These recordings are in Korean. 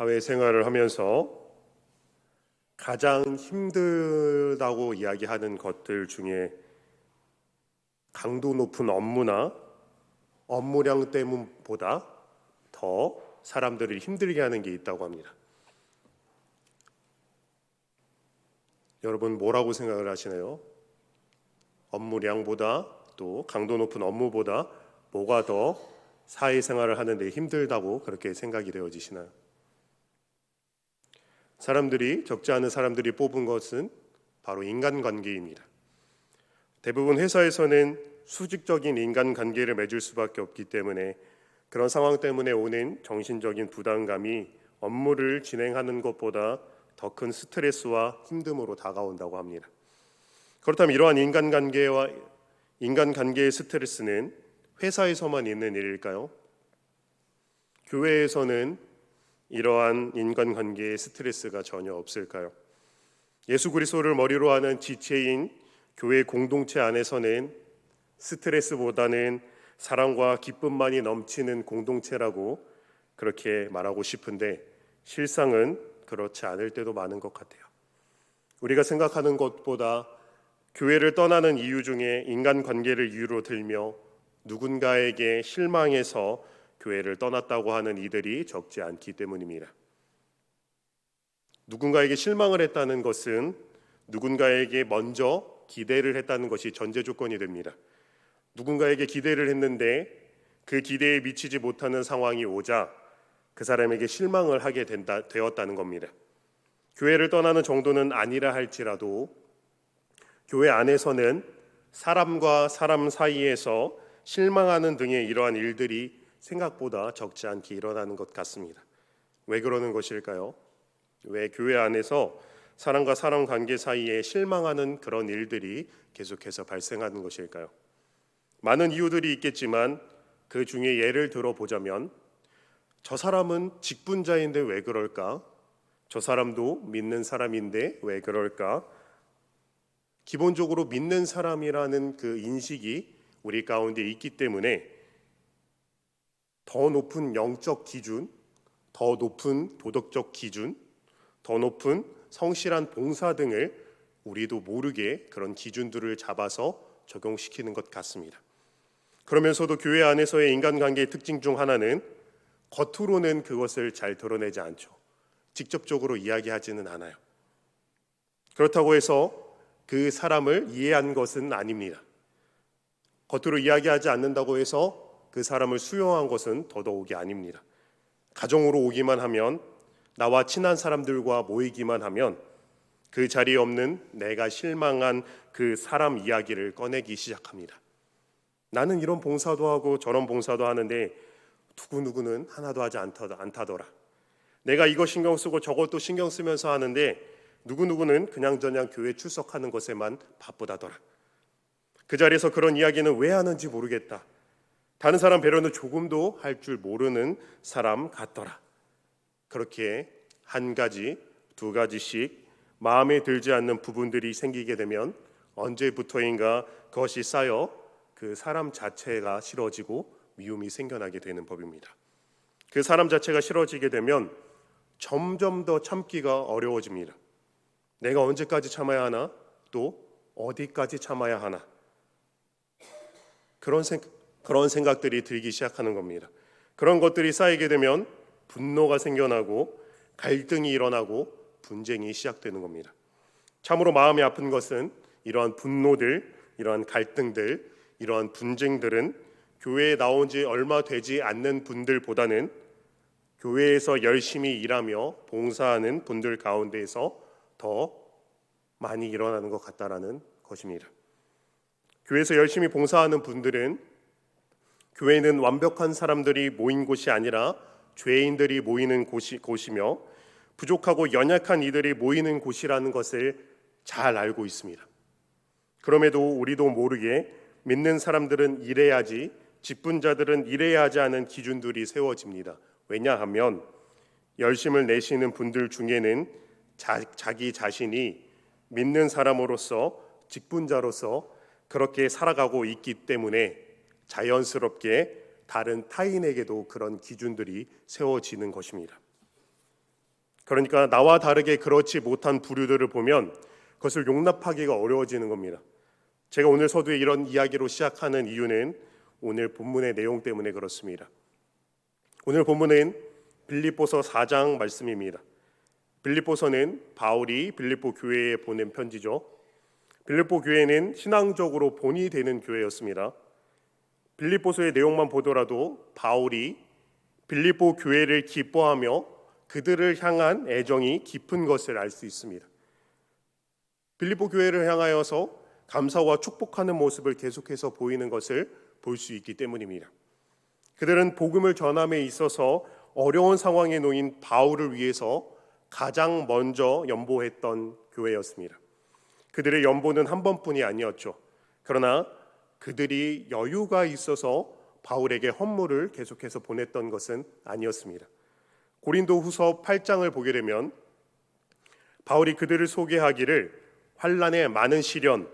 사회생활을 하면서 가장 힘들다고 이야기하는 것들 중에 강도 높은 업무나 업무량 때문보다 더 사람들을 힘들게 하는 게 있다고 합니다. 여러분 뭐라고 생각을 하시나요? 업무량보다 또 강도 높은 업무보다 뭐가 더 사회생활을 하는데 힘들다고 그렇게 생각이 되어지시나요? 적지 않은 사람들이 뽑은 것은 바로 인간관계입니다. 대부분 회사에서는 수직적인 인간관계를 맺을 수밖에 없기 때문에 그런 상황 때문에 오는 정신적인 부담감이 업무를 진행하는 것보다 더 큰 스트레스와 힘듦으로 다가온다고 합니다. 그렇다면 이러한 인간관계의 스트레스는 회사에서만 있는 일일까요? 교회에서는 이러한 인간관계의 스트레스가 전혀 없을까요? 예수 그리스도를 머리로 하는 지체인 교회 공동체 안에서는 스트레스보다는 사랑과 기쁨만이 넘치는 공동체라고 그렇게 말하고 싶은데 실상은 그렇지 않을 때도 많은 것 같아요. 우리가 생각하는 것보다 교회를 떠나는 이유 중에 인간관계를 이유로 들며 누군가에게 실망해서 교회를 떠났다고 하는 이들이 적지 않기 때문입니다. 누군가에게 실망을 했다는 것은 누군가에게 먼저 기대를 했다는 것이 전제 조건이 됩니다. 누군가에게 기대를 했는데 그 기대에 미치지 못하는 상황이 오자 그 사람에게 실망을 하게 되었다는 겁니다. 교회를 떠나는 정도는 아니라 할지라도 교회 안에서는 사람과 사람 사이에서 실망하는 등의 이러한 일들이 생각보다 적지 않게 일어나는 것 같습니다. 왜 그러는 것일까요? 왜 교회 안에서 사람과 사람 관계 사이에 실망하는 그런 일들이 계속해서 발생하는 것일까요? 많은 이유들이 있겠지만 그 중에 예를 들어보자면 저 사람은 직분자인데 왜 그럴까? 저 사람도 믿는 사람인데 왜 그럴까? 기본적으로 믿는 사람이라는 그 인식이 우리 가운데 있기 때문에 더 높은 영적 기준, 더 높은 도덕적 기준, 더 높은 성실한 봉사 등을 우리도 모르게 그런 기준들을 잡아서 적용시키는 것 같습니다. 그러면서도 교회 안에서의 인간관계의 특징 중 하나는 겉으로는 그것을 잘 드러내지 않죠. 직접적으로 이야기하지는 않아요. 그렇다고 해서 그 사람을 이해한 것은 아닙니다. 겉으로 이야기하지 않는다고 해서 그 사람을 수용한 것은 더더욱이 아닙니다. 가정으로 오기만 하면, 나와 친한 사람들과 모이기만 하면 그 자리에 없는 내가 실망한 그 사람 이야기를 꺼내기 시작합니다. 나는 이런 봉사도 하고 저런 봉사도 하는데 누구누구는 하나도 하지 않다더라. 내가 이거 신경 쓰고 저것도 신경 쓰면서 하는데 누구누구는 그냥저냥 교회 출석하는 것에만 바쁘다더라. 그 자리에서 그런 이야기는 왜 하는지 모르겠다. 다른 사람 배려는 조금도 할 줄 모르는 사람 같더라. 그렇게 한 가지, 두 가지씩 마음에 들지 않는 부분들이 생기게 되면 언제부터인가 그것이 쌓여 그 사람 자체가 싫어지고 미움이 생겨나게 되는 법입니다. 그 사람 자체가 싫어지게 되면 점점 더 참기가 어려워집니다. 내가 언제까지 참아야 하나? 또 어디까지 참아야 하나? 그런 생각들이 들기 시작하는 겁니다. 그런 것들이 쌓이게 되면 분노가 생겨나고 갈등이 일어나고 분쟁이 시작되는 겁니다. 참으로 마음이 아픈 것은 이러한 분노들, 이러한 갈등들, 이러한 분쟁들은 교회에 나온 지 얼마 되지 않는 분들보다는 교회에서 열심히 일하며 봉사하는 분들 가운데에서 더 많이 일어나는 것 같다라는 것입니다. 교회에서 열심히 봉사하는 분들은 교회는 완벽한 사람들이 모인 곳이 아니라 죄인들이 모이는 곳이며 부족하고 연약한 이들이 모이는 곳이라는 것을 잘 알고 있습니다. 그럼에도 우리도 모르게 믿는 사람들은 이래야지, 직분자들은 이래야 하지 않은 기준들이 세워집니다. 왜냐하면 열심을 내시는 분들 중에는 자기 자신이 믿는 사람으로서, 직분자로서 그렇게 살아가고 있기 때문에 자연스럽게 다른 타인에게도 그런 기준들이 세워지는 것입니다. 그러니까 나와 다르게 그렇지 못한 부류들을 보면 그것을 용납하기가 어려워지는 겁니다. 제가 오늘 서두에 이런 이야기로 시작하는 이유는 오늘 본문의 내용 때문에 그렇습니다. 오늘 본문은 빌립보서 4장 말씀입니다. 빌립보서는 바울이 빌립보 교회에 보낸 편지죠. 빌립보 교회는 신앙적으로 본이 되는 교회였습니다. 빌립보서의 내용만 보더라도 바울이 빌립보 교회를 기뻐하며 그들을 향한 애정이 깊은 것을 알 수 있습니다. 빌립보 교회를 향하여서 감사와 축복하는 모습을 계속해서 보이는 것을 볼 수 있기 때문입니다. 그들은 복음을 전함에 있어서 어려운 상황에 놓인 바울을 위해서 가장 먼저 연보했던 교회였습니다. 그들의 연보는 한 번뿐이 아니었죠. 그러나 그들이 여유가 있어서 바울에게 헌물을 계속해서 보냈던 것은 아니었습니다. 고린도후서 8장을 보게 되면 바울이 그들을 소개하기를 환난의 많은 시련,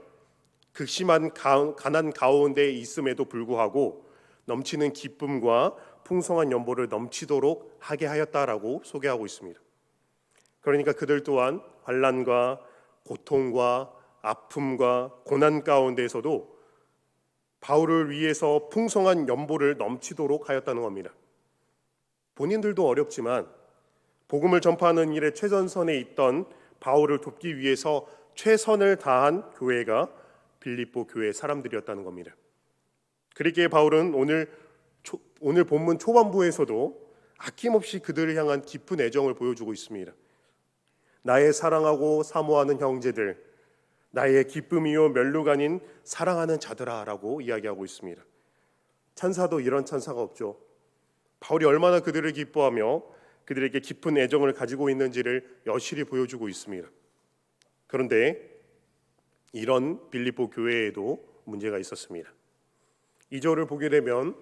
극심한 가난 가운데 있음에도 불구하고 넘치는 기쁨과 풍성한 연보를 넘치도록 하게 하였다라고 소개하고 있습니다. 그러니까 그들 또한 환난과 고통과 아픔과 고난 가운데에서도 바울을 위해서 풍성한 연보를 넘치도록 하였다는 겁니다. 본인들도 어렵지만 복음을 전파하는 일에 최전선에 있던 바울을 돕기 위해서 최선을 다한 교회가 빌립보 교회 사람들이었다는 겁니다. 그러기에 바울은 오늘 본문 초반부에서도 아낌없이 그들을 향한 깊은 애정을 보여주고 있습니다. 나의 사랑하고 사모하는 형제들, 나의 기쁨이요 멸류가 아닌 사랑하는 자들아 라고 이야기하고 있습니다. 찬사도 이런 찬사가 없죠. 바울이 얼마나 그들을 기뻐하며 그들에게 깊은 애정을 가지고 있는지를 여실히 보여주고 있습니다. 그런데 이런 빌립보 교회에도 문제가 있었습니다. 2절을 보게 되면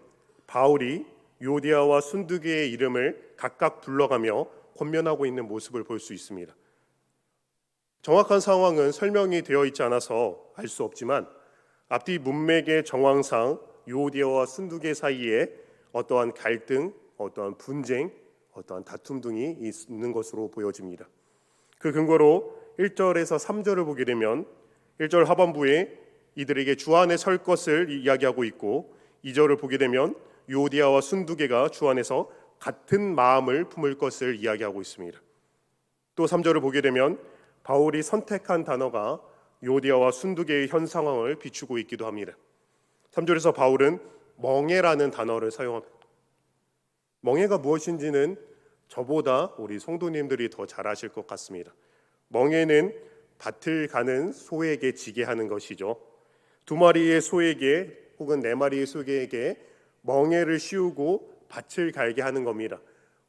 바울이 유오디아와 순두계의 이름을 각각 불러가며 권면하고 있는 모습을 볼 수 있습니다. 정확한 상황은 설명이 되어 있지 않아서 알 수 없지만 앞뒤 문맥의 정황상 유오디아와 순두계 사이에 어떠한 갈등, 어떠한 분쟁, 어떠한 다툼 등이 있는 것으로 보여집니다. 그 근거로 1절에서 3절을 보게 되면 1절 하반부에 이들에게 주 안에 설 것을 이야기하고 있고 2절을 보게 되면 유오디아와 순두계가 주 안에서 같은 마음을 품을 것을 이야기하고 있습니다. 또 3절을 보게 되면 바울이 선택한 단어가 유오디아와 순두계의 현 상황을 비추고 있기도 합니다. 3절에서 바울은 멍에라는 단어를 사용합니다. 멍에가 무엇인지는 저보다 우리 성도님들이 더 잘 아실 것 같습니다. 멍에는 밭을 가는 소에게 지게 하는 것이죠. 2마리의 소에게 혹은 4마리의 소에게 멍에를 씌우고 밭을 갈게 하는 겁니다.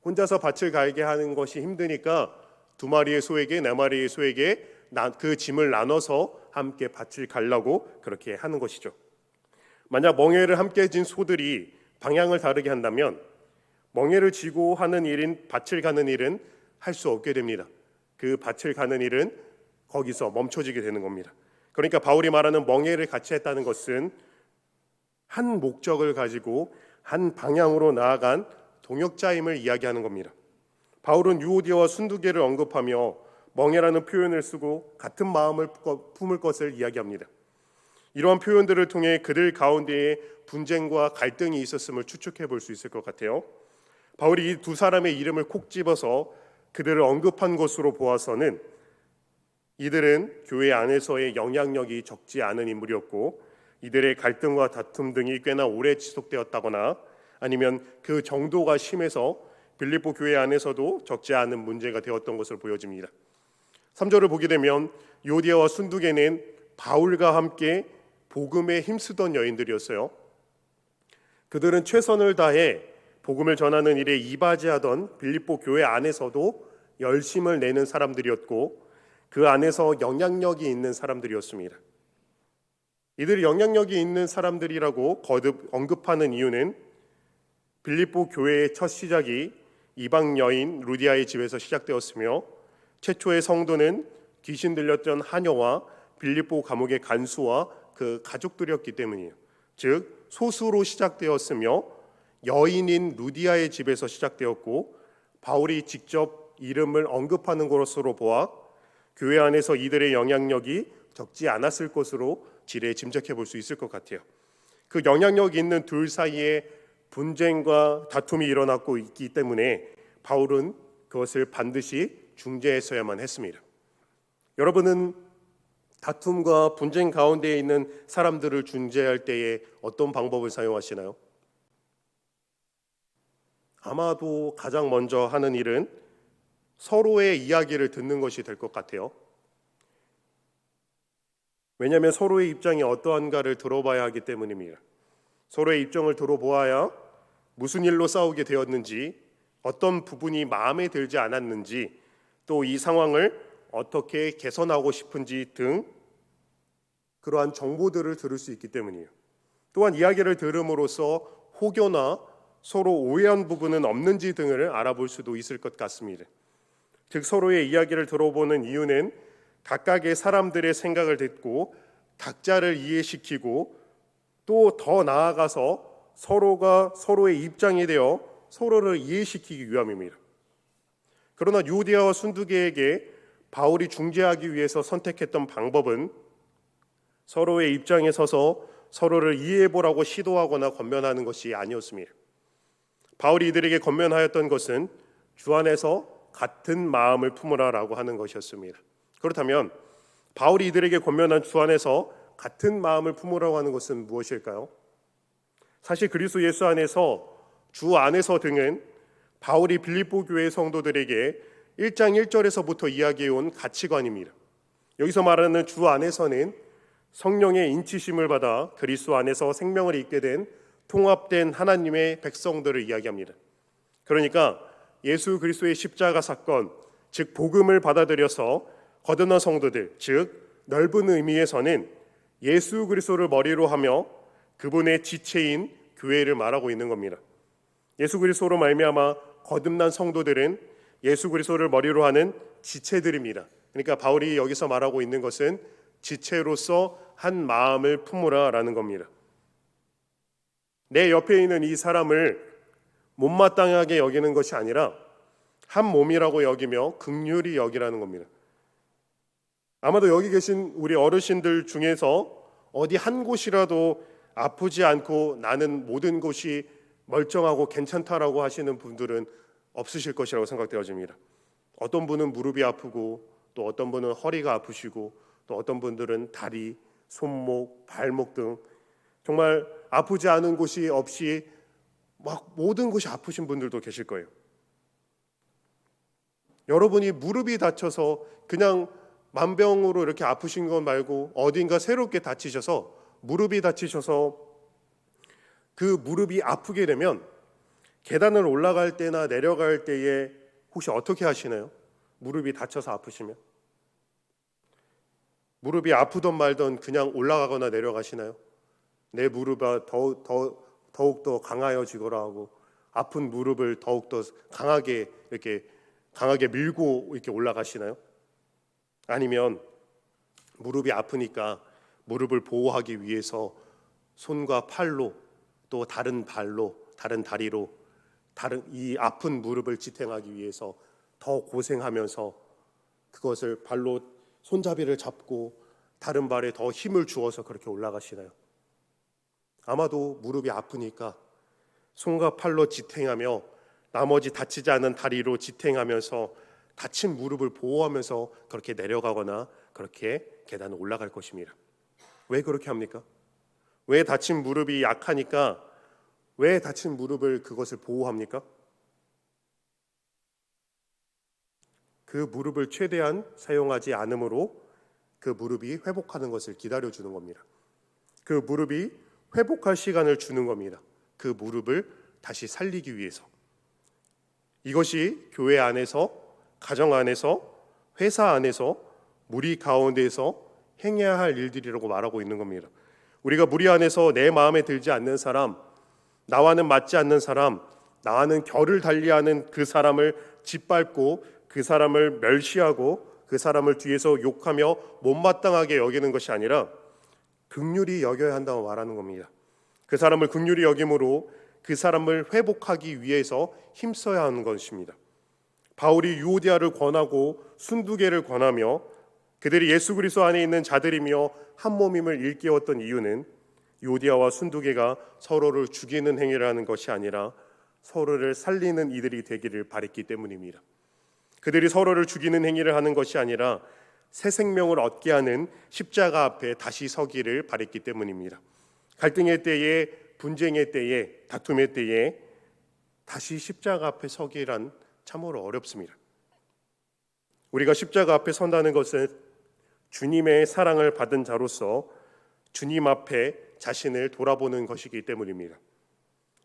혼자서 밭을 갈게 하는 것이 힘드니까 2마리의 소에게 4마리의 소에게 그 짐을 나눠서 함께 밭을 갈라고 그렇게 하는 것이죠. 만약 멍에를 함께 진 소들이 방향을 다르게 한다면 멍에를 지고 하는 일인 밭을 가는 일은 할 수 없게 됩니다. 그 밭을 가는 일은 거기서 멈춰지게 되는 겁니다. 그러니까 바울이 말하는 멍에를 같이 했다는 것은 한 목적을 가지고 한 방향으로 나아간 동역자임을 이야기하는 겁니다. 바울은 유오디아와 순두계를 언급하며 멍에라는 표현을 쓰고 같은 마음을 품을 것을 이야기합니다. 이러한 표현들을 통해 그들 가운데에 분쟁과 갈등이 있었음을 추측해 볼 수 있을 것 같아요. 바울이 이 두 사람의 이름을 콕 집어서 그들을 언급한 것으로 보아서는 이들은 교회 안에서의 영향력이 적지 않은 인물이었고 이들의 갈등과 다툼 등이 꽤나 오래 지속되었다거나 아니면 그 정도가 심해서 빌립보 교회 안에서도 적지 않은 문제가 되었던 것으로 보여집니다. 3절을 보게 되면 유오디아와 순두계는 바울과 함께 복음에 힘쓰던 여인들이었어요. 그들은 최선을 다해 복음을 전하는 일에 이바지하던 빌립보 교회 안에서도 열심을 내는 사람들이었고 그 안에서 영향력이 있는 사람들이었습니다. 이들이 영향력이 있는 사람들이라고 거듭 언급하는 이유는 빌립보 교회의 첫 시작이 이방 여인 루디아의 집에서 시작되었으며 최초의 성도는 귀신 들렸던 하녀와 빌립보 감옥의 간수와 그 가족들이었기 때문이에요. 즉 소수로 시작되었으며 여인인 루디아의 집에서 시작되었고 바울이 직접 이름을 언급하는 것으로 보아 교회 안에서 이들의 영향력이 적지 않았을 것으로 지레 짐작해 볼 수 있을 것 같아요. 그 영향력 있는 둘 사이에 분쟁과 다툼이 일어났고 있기 때문에 바울은 그것을 반드시 중재했어야만 했습니다. 여러분은 다툼과 분쟁 가운데 있는 사람들을 중재할 때에 어떤 방법을 사용하시나요? 아마도 가장 먼저 하는 일은 서로의 이야기를 듣는 것이 될 것 같아요. 왜냐하면 서로의 입장이 어떠한가를 들어봐야 하기 때문입니다. 서로의 입장을 들어보아야 무슨 일로 싸우게 되었는지, 어떤 부분이 마음에 들지 않았는지, 또 이 상황을 어떻게 개선하고 싶은지 등 그러한 정보들을 들을 수 있기 때문이에요. 또한 이야기를 들음으로써 혹여나 서로 오해한 부분은 없는지 등을 알아볼 수도 있을 것 같습니다. 즉 서로의 이야기를 들어보는 이유는 각각의 사람들의 생각을 듣고 각자를 이해시키고 또 더 나아가서 서로가 서로의 입장이 되어 서로를 이해시키기 위함입니다. 그러나 유대아와 순두계에게 바울이 중재하기 위해서 선택했던 방법은 서로의 입장에 서서 서로를 이해해보라고 시도하거나 권면하는 것이 아니었습니다. 바울이 이들에게 권면하였던 것은 주 안에서 같은 마음을 품으라라고 하는 것이었습니다. 그렇다면 바울이 이들에게 권면한 주 안에서 같은 마음을 품으라고 하는 것은 무엇일까요? 사실 그리스도 예수 안에서 주 안에서 등은 바울이 빌립보 교회 성도들에게 1장 1절에서부터 이야기해온 가치관입니다. 여기서 말하는 주 안에서는 성령의 인치심을 받아 그리스도 안에서 생명을 잊게 된 통합된 하나님의 백성들을 이야기합니다. 그러니까 예수 그리스도의 십자가 사건, 즉 복음을 받아들여서 거듭난 성도들, 즉 넓은 의미에서는 예수 그리스도를 머리로 하며 그분의 지체인 교회를 말하고 있는 겁니다. 예수 그리스도로 말미암아 거듭난 성도들은 예수 그리스도를 머리로 하는 지체들입니다. 그러니까 바울이 여기서 말하고 있는 것은 지체로서 한 마음을 품으라라는 겁니다. 내 옆에 있는 이 사람을 못마땅하게 여기는 것이 아니라 한 몸이라고 여기며 긍휼히 여기라는 겁니다. 아마도 여기 계신 우리 어르신들 중에서 어디 한 곳이라도 아프지 않고 나는 모든 곳이 멀쩡하고 괜찮다라고 하시는 분들은 없으실 것이라고 생각되어집니다. 어떤 분은 무릎이 아프고 또 어떤 분은 허리가 아프시고 또 어떤 분들은 다리, 손목, 발목 등 정말 아프지 않은 곳이 없이 막 모든 곳이 아프신 분들도 계실 거예요. 여러분이 무릎이 다쳐서 그냥 만병으로 이렇게 아프신 것 말고 어딘가 새롭게 다치셔서 무릎이 다치셔서 그 무릎이 아프게 되면 계단을 올라갈 때나 내려갈 때에 혹시 어떻게 하시나요? 무릎이 다쳐서 아프시면 무릎이 아프던 말던 그냥 올라가거나 내려가시나요? 내 무릎아 더욱더 강하여지거라 하고 아픈 무릎을 더욱더 강하게 밀고 이렇게 올라가시나요? 아니면 무릎이 아프니까 무릎을 보호하기 위해서 손과 팔로 또 다른 발로 다른 다리로 이 아픈 무릎을 지탱하기 위해서 더 고생하면서 그것을 발로 손잡이를 잡고 다른 발에 더 힘을 주어서 그렇게 올라가시나요? 아마도 무릎이 아프니까 손과 팔로 지탱하며 나머지 다치지 않은 다리로 지탱하면서 다친 무릎을 보호하면서 그렇게 내려가거나 그렇게 계단을 올라갈 것입니다. 왜 그렇게 합니까? 왜 다친 무릎이 약하니까 왜 다친 무릎을 그것을 보호합니까? 그 무릎을 최대한 사용하지 않으므로 그 무릎이 회복하는 것을 기다려주는 겁니다. 그 무릎이 회복할 시간을 주는 겁니다. 그 무릎을 다시 살리기 위해서. 이것이 교회 안에서, 가정 안에서, 회사 안에서, 무리 가운데에서 행해야 할 일들이라고 말하고 있는 겁니다. 우리가 무리 안에서 내 마음에 들지 않는 사람, 나와는 맞지 않는 사람, 나와는 결을 달리하는 그 사람을 짓밟고 그 사람을 멸시하고 그 사람을 뒤에서 욕하며 못마땅하게 여기는 것이 아니라 긍휼히 여겨야 한다고 말하는 겁니다. 그 사람을 긍휼히 여김으로 그 사람을 회복하기 위해서 힘써야 하는 것입니다. 바울이 유오디아를 권하고 순두개를 권하며 그들이 예수 그리스도 안에 있는 자들이며 한 몸임을 일깨웠던 이유는 유오디아와 순두개가 서로를 죽이는 행위를 하는 것이 아니라 서로를 살리는 이들이 되기를 바랬기 때문입니다. 그들이 서로를 죽이는 행위를 하는 것이 아니라 새 생명을 얻게 하는 십자가 앞에 다시 서기를 바랬기 때문입니다. 갈등의 때에, 분쟁의 때에, 다툼의 때에 다시 십자가 앞에 서기란 참으로 어렵습니다. 우리가 십자가 앞에 선다는 것은 주님의 사랑을 받은 자로서 주님 앞에 자신을 돌아보는 것이기 때문입니다.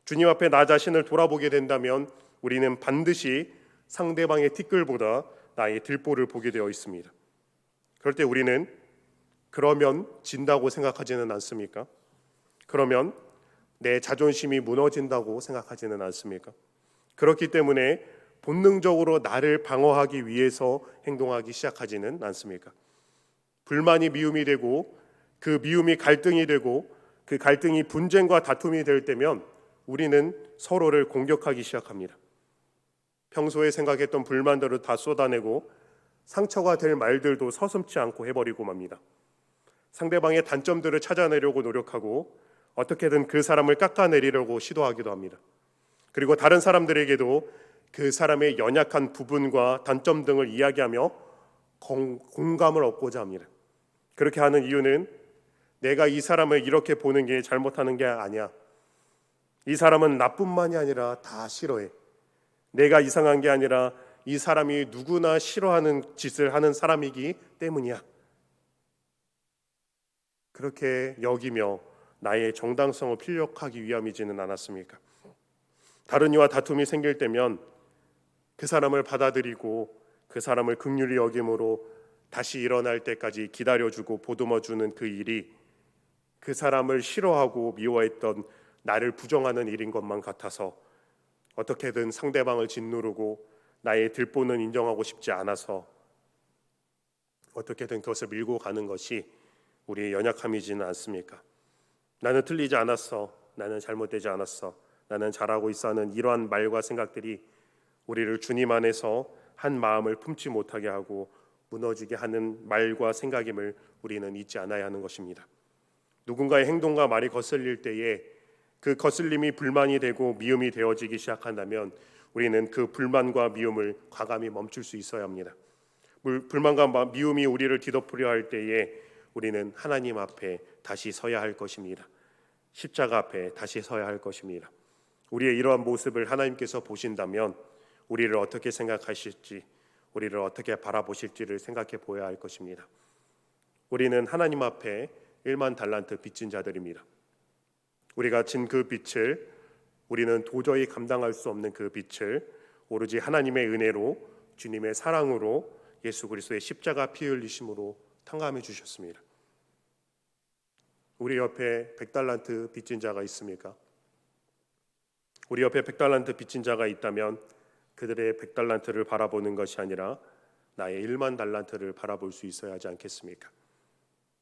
주님 앞에 나 자신을 돌아보게 된다면 우리는 반드시 상대방의 티끌보다 나의 들보를 보게 되어 있습니다. 그럴 때 우리는 그러면 진다고 생각하지는 않습니까? 그러면 내 자존심이 무너진다고 생각하지는 않습니까? 그렇기 때문에 본능적으로 나를 방어하기 위해서 행동하기 시작하지는 않습니까? 불만이 미움이 되고 그 미움이 갈등이 되고 그 갈등이 분쟁과 다툼이 될 때면 우리는 서로를 공격하기 시작합니다. 평소에 생각했던 불만들을 다 쏟아내고 상처가 될 말들도 서슴지 않고 해버리고 맙니다. 상대방의 단점들을 찾아내려고 노력하고 어떻게든 그 사람을 깎아내리려고 시도하기도 합니다. 그리고 다른 사람들에게도 그 사람의 연약한 부분과 단점 등을 이야기하며 공감을 얻고자 합니다. 그렇게 하는 이유는 내가 이 사람을 이렇게 보는 게 잘못하는 게 아니야. 이 사람은 나뿐만이 아니라 다 싫어해. 내가 이상한 게 아니라 이 사람이 누구나 싫어하는 짓을 하는 사람이기 때문이야. 그렇게 여기며 나의 정당성을 필력하기 위함이지는 않았습니까? 다른 이와 다툼이 생길 때면 그 사람을 받아들이고 그 사람을 긍휼히 여김으로 다시 일어날 때까지 기다려주고 보듬어주는 그 일이 그 사람을 싫어하고 미워했던 나를 부정하는 일인 것만 같아서 어떻게든 상대방을 짓누르고 나의 들보는 인정하고 싶지 않아서 어떻게든 그것을 밀고 가는 것이 우리의 연약함이지는 않습니까? 나는 틀리지 않았어. 나는 잘못되지 않았어. 나는 잘하고 있어 하는 이러한 말과 생각들이 우리를 주님 안에서 한 마음을 품지 못하게 하고 무너지게 하는 말과 생각임을 우리는 잊지 않아야 하는 것입니다. 누군가의 행동과 말이 거슬릴 때에 그 거슬림이 불만이 되고 미움이 되어지기 시작한다면 우리는 그 불만과 미움을 과감히 멈출 수 있어야 합니다. 불만과 미움이 우리를 뒤덮으려 할 때에 우리는 하나님 앞에 다시 서야 할 것입니다. 십자가 앞에 다시 서야 할 것입니다. 우리의 이러한 모습을 하나님께서 보신다면 우리를 어떻게 생각하실지, 우리를 어떻게 바라보실지를 생각해 보아야 할 것입니다. 우리는 하나님 앞에 1만 달란트 빚진 자들입니다. 우리가 진 그 빚을, 우리는 도저히 감당할 수 없는 그 빚을 오로지 하나님의 은혜로, 주님의 사랑으로, 예수 그리스도의 십자가 피 흘리심으로 탕감해 주셨습니다. 우리 옆에 100달란트 빚진 자가 있습니까? 우리 옆에 100달란트 빚진 자가 있다면 그들의 100달란트를 바라보는 것이 아니라 나의 1만 달란트를 바라볼 수 있어야 하지 않겠습니까?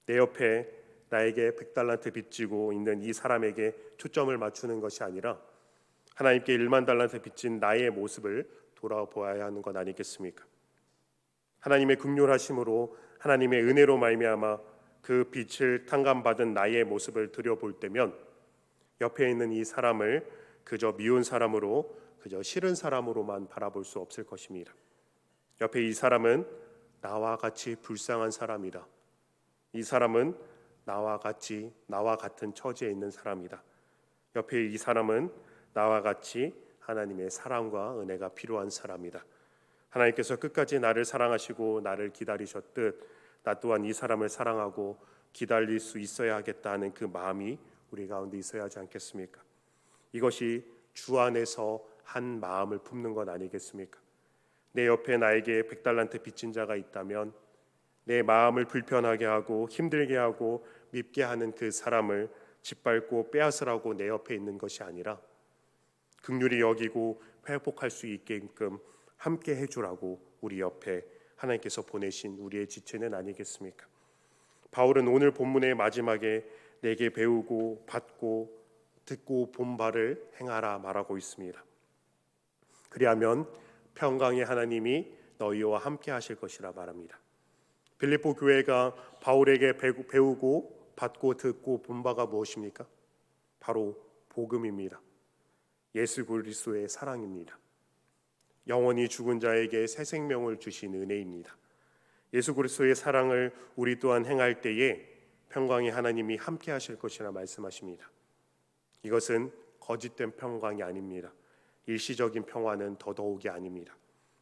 내 옆에 나에게 100달란트 빚지고 있는 이 사람에게 초점을 맞추는 것이 아니라 하나님께 1만 달란트 빚진 나의 모습을 돌아보아야 하는 것 아니겠습니까? 하나님의 긍휼하심으로, 하나님의 은혜로 말미암아 그 빚을 탕감받은 나의 모습을 들여볼 때면 옆에 있는 이 사람을 그저 미운 사람으로, 그저 싫은 사람으로만 바라볼 수 없을 것입니다. 옆에 이 사람은 나와 같이 불쌍한 사람이다. 이 사람은 나와 같은 처지에 있는 사람이다. 옆에 이 사람은 나와 같이 하나님의 사랑과 은혜가 필요한 사람이다. 하나님께서 끝까지 나를 사랑하시고 나를 기다리셨듯 나 또한 이 사람을 사랑하고 기다릴 수 있어야 하겠다 하는 그 마음이 우리 가운데 있어야 하지 않겠습니까? 이것이 주 안에서 한 마음을 품는 것 아니겠습니까? 내 옆에 나에게 100달란트 빚진 자가 있다면 내 마음을 불편하게 하고 힘들게 하고 밉게 하는 그 사람을 짓밟고 빼앗으라고 내 옆에 있는 것이 아니라 긍휼히 여기고 회복할 수 있게끔 함께 해주라고 우리 옆에 하나님께서 보내신 우리의 지체는 아니겠습니까? 바울은 오늘 본문의 마지막에 내게 배우고 받고 듣고 본 바를 행하라 말하고 있습니다. 그리하면 평강의 하나님이 너희와 함께 하실 것이라 말합니다. 빌립보 교회가 바울에게 배우고 받고 듣고 본 바가 무엇입니까? 바로 복음입니다. 예수 그리스도의 사랑입니다. 영원히 죽은 자에게 새 생명을 주신 은혜입니다. 예수 그리스도의 사랑을 우리 또한 행할 때에 평강의 하나님이 함께 하실 것이라 말씀하십니다. 이것은 거짓된 평강이 아닙니다. 일시적인 평화는 더더욱이 아닙니다.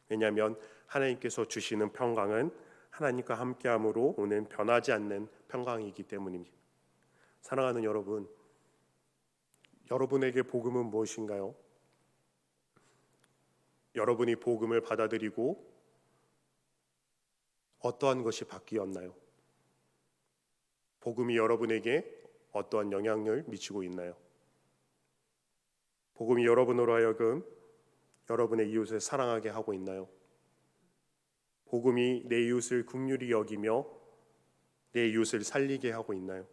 왜냐하면 하나님께서 주시는 평강은 하나님과 함께함으로 오는 변하지 않는 평강이기 때문입니다. 사랑하는 여러분, 여러분에게 복음은 무엇인가요? 여러분이 복음을 받아들이고 어떠한 것이 바뀌었나요? 복음이 여러분에게 어떠한 영향을 미치고 있나요? 복음이 여러분으로 하여금 여러분의 이웃을 사랑하게 하고 있나요? 복음이 내 이웃을 긍휼히 여기며 내 이웃을 살리게 하고 있나요?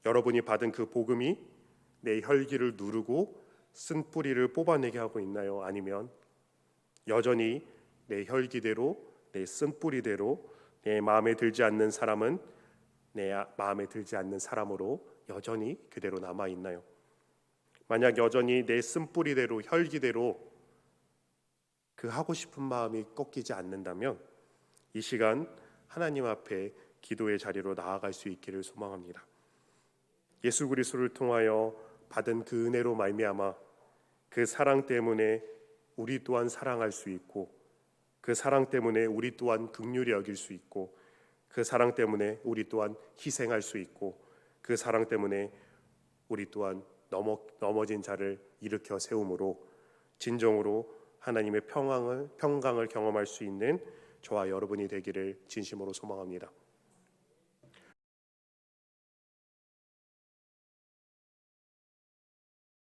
여러분이 받은 그 복음이 내 혈기를 누르고 쓴 뿌리를 뽑아내게 하고 있나요? 아니면 여전히 내 혈기대로 내 쓴 뿌리대로 내 마음에 들지 않는 사람은 내 마음에 들지 않는 사람으로 여전히 그대로 남아 있나요? 만약 여전히 내 쓴 뿌리대로 혈기대로 그 하고 싶은 마음이 꺾이지 않는다면 이 시간 하나님 앞에 기도의 자리로 나아갈 수 있기를 소망합니다. 예수 그리스도를 통하여 받은 그 은혜로 말미암아 그 사랑 때문에 우리 또한 사랑할 수 있고, 그 사랑 때문에 우리 또한 긍휼히 여길 수 있고, 그 사랑 때문에 우리 또한 희생할 수 있고, 그 사랑 때문에 우리 또한 넘어진 자를 일으켜 세움으로 진정으로 하나님의 평강을 경험할 수 있는 저와 여러분이 되기를 진심으로 소망합니다.